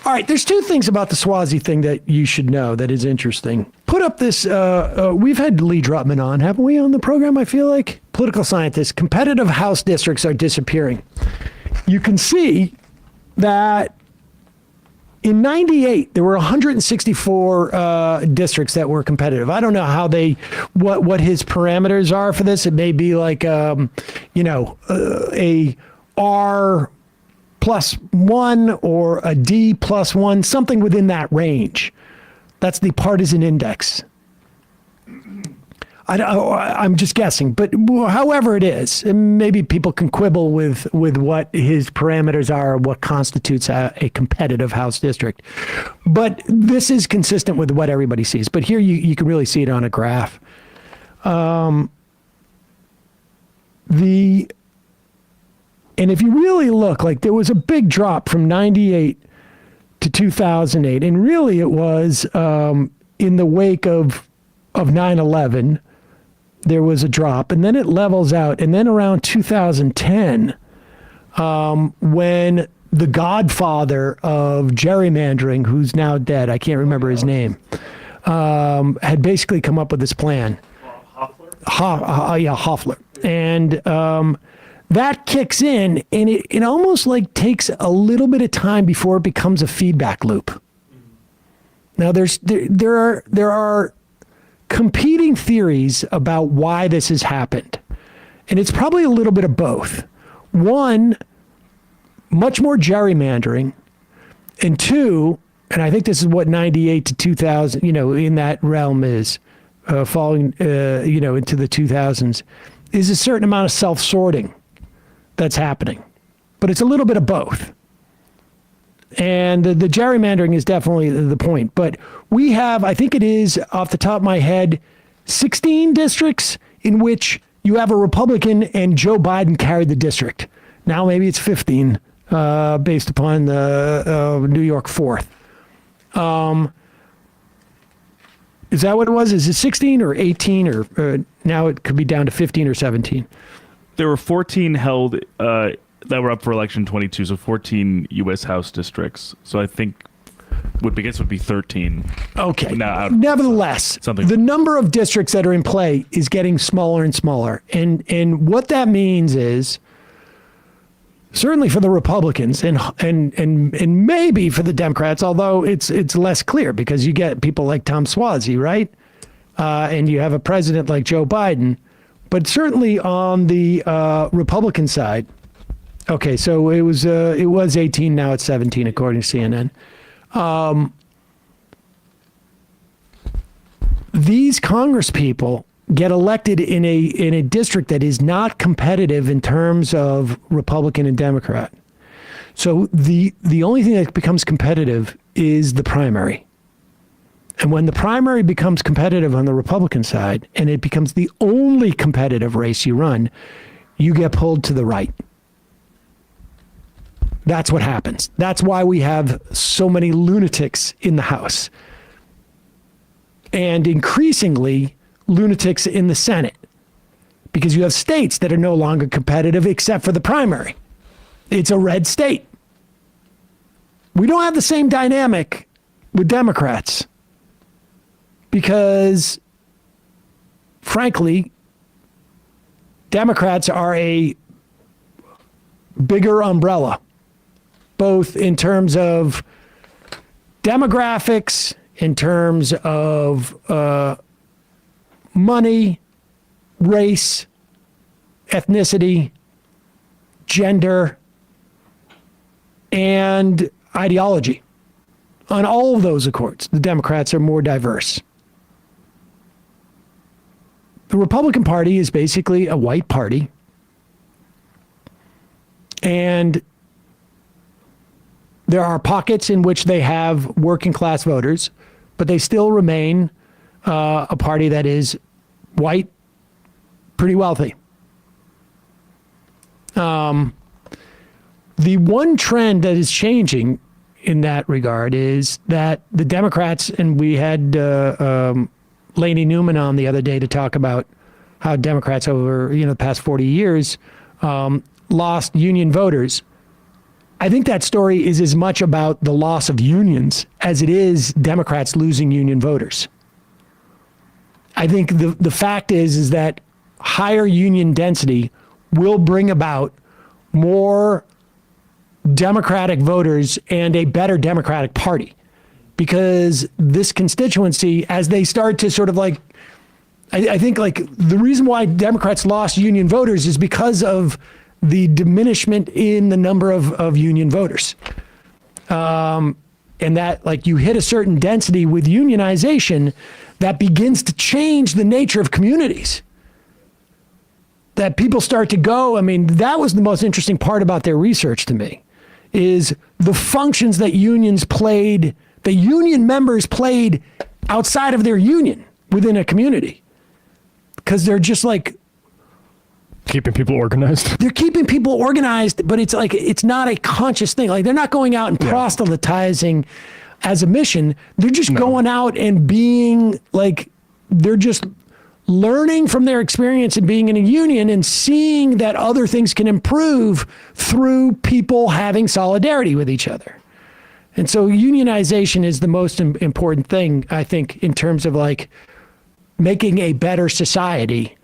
All right, there's two things about the Swazi thing that you should know that is interesting. Put up this, we've had Lee Drutman on, haven't we, on the program, I feel like? Political scientists, competitive House districts are disappearing. You can see that in 98, there were 164 districts that were competitive. I don't know how what his parameters are for this. It may be like, a R +1 or a D +1, something within that range. That's the partisan index. I'm just guessing, but however it is, maybe people can quibble with what his parameters are, what constitutes a competitive House district. But this is consistent with what everybody sees. But here you can really see it on a graph. And if you really look, like there was a big drop from 98 to 2008. And really it was in the wake of 9/11, there was a drop, and then it levels out. And then around 2010, when the godfather of gerrymandering, who's now dead, I can't remember his name, had basically come up with this plan. Hoffler. And that kicks in, and it almost like takes a little bit of time before it becomes a feedback loop. Now there are competing theories about why this has happened. And it's probably a little bit of both. One, much more gerrymandering. And two, and I think this is what 98 to 2000, in that realm is, falling, into the 2000s, is a certain amount of self-sorting that's happening. But it's a little bit of both. And the gerrymandering is definitely the point. But we have, I think it is, off the top of my head, 16 districts in which you have a Republican and Joe Biden carried the district. Now maybe it's 15, based upon the New York 4th. Is that what it was? Is it 16 or 18? Or now it could be down to 15 or 17? There were 14 held that were up for election 22, so 14 U.S. House districts. So I think would be 13. Okay. Now, nevertheless, the number of districts that are in play is getting smaller and smaller. And what that means is, certainly for the Republicans and maybe for the Democrats, although it's less clear because you get people like Tom Swazi, right? And you have a president like Joe Biden. But certainly on the Republican side, okay, so it was 18, now it's 17 according to CNN. These Congress people get elected in a district that is not competitive in terms of Republican and Democrat. So the only thing that becomes competitive is the primary. And when the primary becomes competitive on the Republican side, and it becomes the only competitive race you run, you get pulled to the right. That's what happens. That's why we have so many lunatics in the House. And increasingly, lunatics in the Senate. Because you have states that are no longer competitive except for the primary. It's a red state. We don't have the same dynamic with Democrats. Because, frankly, Democrats are a bigger umbrella, both in terms of demographics, in terms of money, race, ethnicity, gender, and ideology. On all of those accords, the Democrats are more diverse. The Republican Party is basically a white party. And there are pockets in which they have working class voters, but they still remain a party that is white, pretty wealthy. The one trend that is changing in that regard is that the Democrats, and we had Laney Newman on the other day to talk about how Democrats over the past 40 years lost union voters. I think that story is as much about the loss of unions as it is Democrats losing union voters. I think the fact is that higher union density will bring about more Democratic voters and a better Democratic Party, because this constituency, as they start to sort of like, I think like the reason why Democrats lost union voters is because of the diminishment in the number of union voters. And that like you hit a certain density with unionization that begins to change the nature of communities. That people start to go, I mean, that was the most interesting part about their research to me, is the functions that unions played, the union members played outside of their union within a community. Because they're just like, keeping people organized. they're keeping people organized, but it's like, it's not a conscious thing. Like they're not going out and proselytizing as a mission. They're just going out and being like, they're just learning from their experience and being in a union and seeing that other things can improve through people having solidarity with each other. And so unionization is the most important thing, I think, in terms of like making a better society.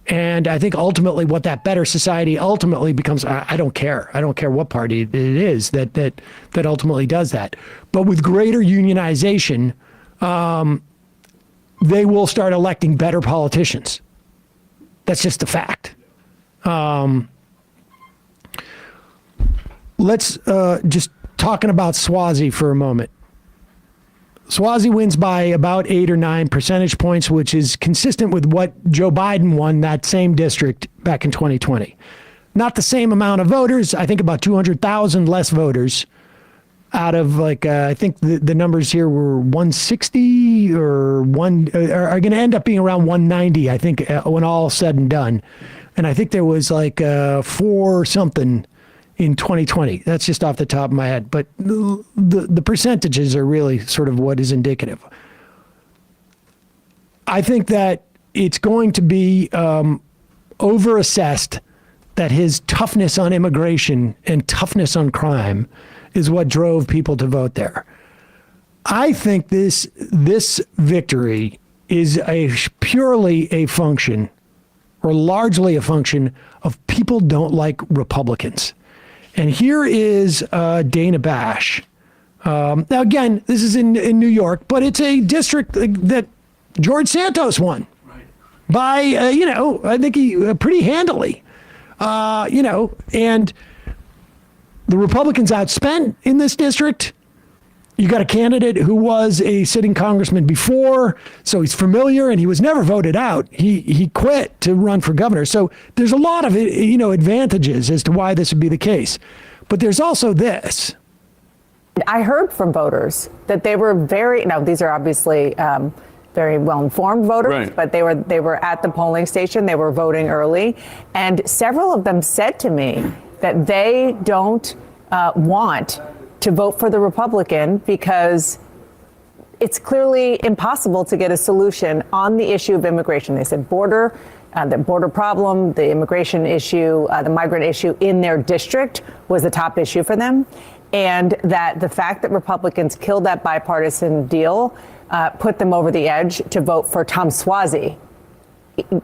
And I think ultimately what that better society ultimately becomes, I don't care. I don't care what party it is that ultimately does that. But with greater unionization, they will start electing better politicians. That's just a fact. Let's just talking about Swazi for a moment. Swazi wins by about 8 or 9 percentage points, which is consistent with what Joe Biden won that same district back in 2020. Not the same amount of voters. I think about 200,000 less voters out of like, I think the numbers here were 160 or are going to end up being around 190, I think, when all said and done. And I think there was like 4 something in 2020. That's just off the top of my head. But the percentages are really sort of what is indicative. I think that it's going to be overassessed that his toughness on immigration and toughness on crime is what drove people to vote there. I think this victory is purely a function, or largely a function, of people don't like Republicans. And here is Dana Bash. Now, again, this is in New York, but it's a district that George Santos won by, I think he pretty handily, and the Republicans outspent in this district. You got a candidate who was a sitting congressman before, so he's familiar, and he was never voted out. He quit to run for governor. So there's a lot of advantages as to why this would be the case. But there's also this. I heard from voters that they were these are obviously very well-informed voters, right, but they were at the polling station, they were voting early, and several of them said to me that they don't want to vote for the Republican because it's clearly impossible to get a solution on the issue of immigration. They said the border problem, the immigration issue, the migrant issue in their district was the top issue for them. And that the fact that Republicans killed that bipartisan deal put them over the edge to vote for Tom Swazi.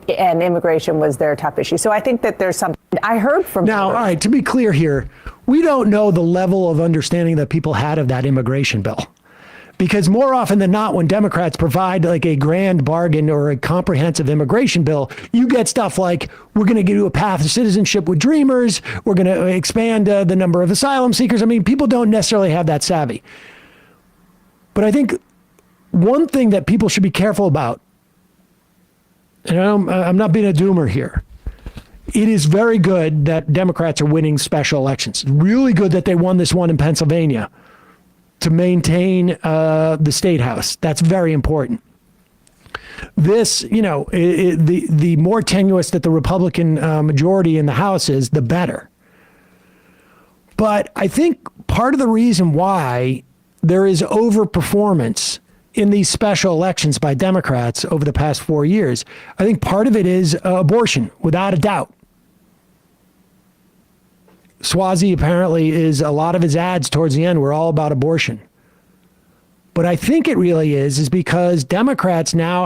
And immigration was their top issue. So I think that there's something I heard from now. voters. All right, to be clear here, we don't know the level of understanding that people had of that immigration bill, because more often than not, when Democrats provide like a grand bargain or a comprehensive immigration bill, you get stuff like, we're going to give you a path to citizenship with Dreamers, we're going to expand the number of asylum seekers. I mean, people don't necessarily have that savvy. But I think one thing that people should be careful about, and I'm not being a doomer here, it is very good that Democrats are winning special elections. Really good that they won this one in Pennsylvania to maintain the state house. That's very important. This, the more tenuous that the Republican majority in the House is, the better. But I think part of the reason why there is overperformance in these special elections by Democrats over the past 4 years, I think part of it is abortion, without a doubt. Swazi apparently is a lot of his ads towards the end were all about abortion. But I think it really is because Democrats now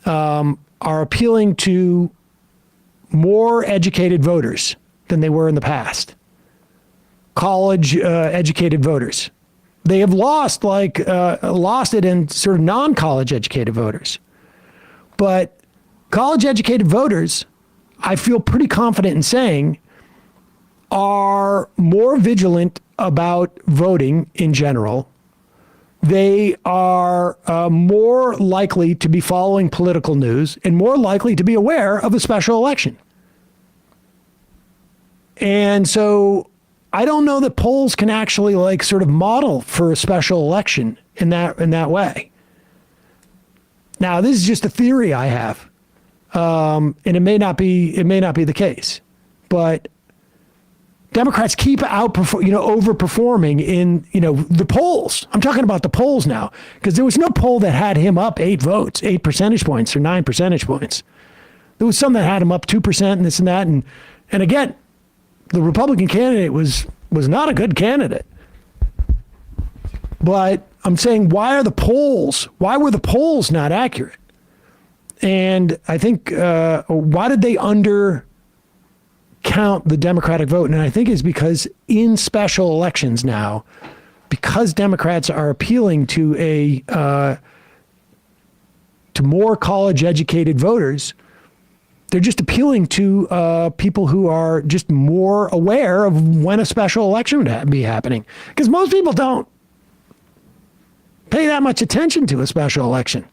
are appealing to more educated voters than they were in the past. College educated voters. They have lost it in sort of non-college educated voters. But college educated voters, I feel pretty confident in saying, are more vigilant about voting in general. They are more likely to be following political news and more likely to be aware of a special election. And so I don't know that polls can actually sort of model for a special election in that way. Now, this is just a theory I have, and it may not be the case, but Democrats keep overperforming in the polls. I'm talking about the polls now, because there was no poll that had him up 8 percentage points or 9 percentage points. There was some that had him up 2% and this and that, and again, the Republican candidate was not a good candidate. But I'm saying, why were the polls not accurate? And I think, why did they undercount the Democratic vote? And I think it's because in special elections now, because Democrats are appealing to to more college educated voters, they're just appealing to people who are just more aware of when a special election would be happening. Because most people don't pay that much attention to a special election.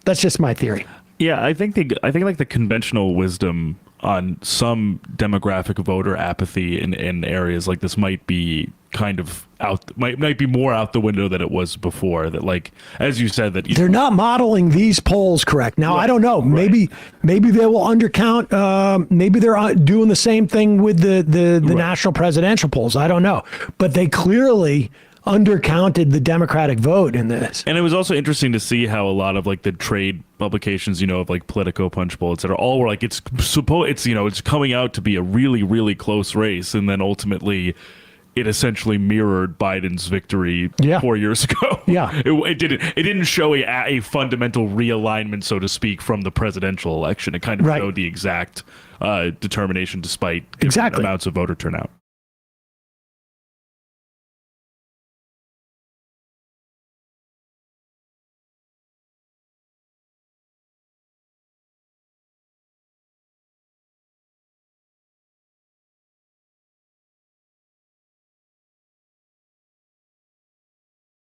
That's just my theory. Yeah, I think like the conventional wisdom on some demographic voter apathy in areas like this might be kind of might be more out the window than it was before. That, like, as you said, that they're not modeling these polls correct. Now, right. I don't know. Maybe they will undercount. Maybe they're doing the same thing with the Right. national presidential polls. I don't know. But they clearly undercounted the Democratic vote in this. And it was also interesting to see how a lot of like the trade publications, of like Politico, Punchbowl, et cetera, all were like, it's coming out to be a really, really close race. And then ultimately it essentially mirrored Biden's victory 4 years ago. Yeah. It didn't show a fundamental realignment, so to speak, from the presidential election. It kind of showed the exact determination despite different amounts of voter turnout.